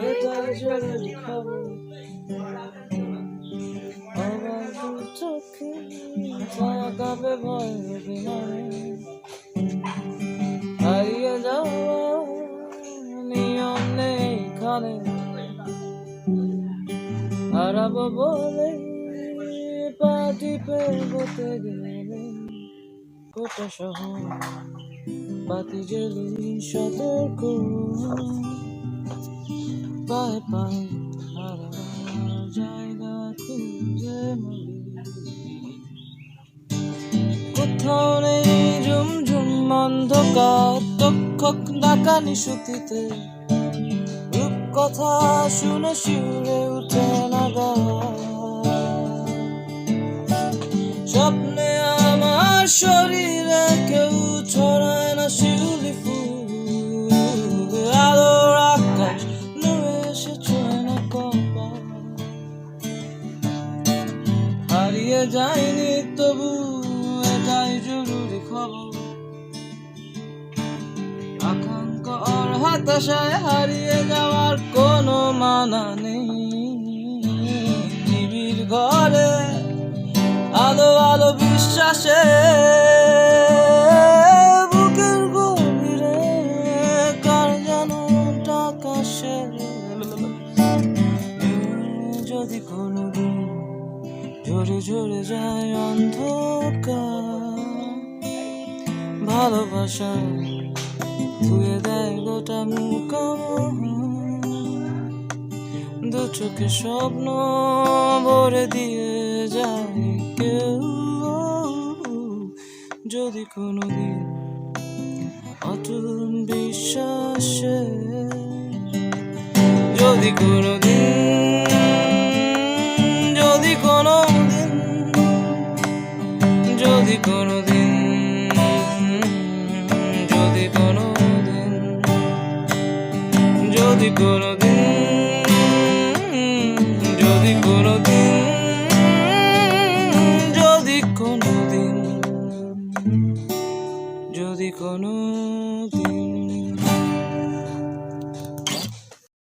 এটাই জরুরি খবর। আমার দু চোখে থাকাবে ভয় অভিমানে, হারিয়ে যাওয়া নিয়ম নেই এখানে। হারাবো বলে পা টিপে বতে গেলে গোটা শহর বাতি জ্বলি সতর্ক। পায়ে পায়ে হারাবার জায়গা খুঁজে মরি। কোথাও নেই ঝুমঝুম অন্ধকার, তক্ষক ডাকা নিশুতিতে রূপকথা শুনে শিউরে উঠে না গা। স্বপ্নে আমার শরীরে কেউ ছড়ায় না শিউলি ফুল, আলোর আকাশ নুয়ে এসে ছুঁয়ে না কপাল। হারিয়ে যায়নি তবু এটাই জরুরি খবর। আকাঙ্ক্ষা আর হতাশায় হারিয়ে যাওয়ার কোনো মানা নেই। নিবিড় ঘরে আলো আলো বিশ্বাসে, বুকের গভীরে কার যেন ডাকা সে। যদি কোনোদিন ঝরে ঝরে যায় অন্ধকার, ভালোবাসা ধুয়ে দেয় গোটা মুখ। দু চোখে স্বপ্ন ভরে দিয়ে যায় কেউ। যদি কোনোদিন অটল বিশ্বাসে, যদি কোনোদিন, যদি কোনোদিন, যদি কোনোদিন, যদি কোনোদিন, যদি কোনোদিন, যদি কোনোদিন, যদি কোনোদিন, যদি কোনো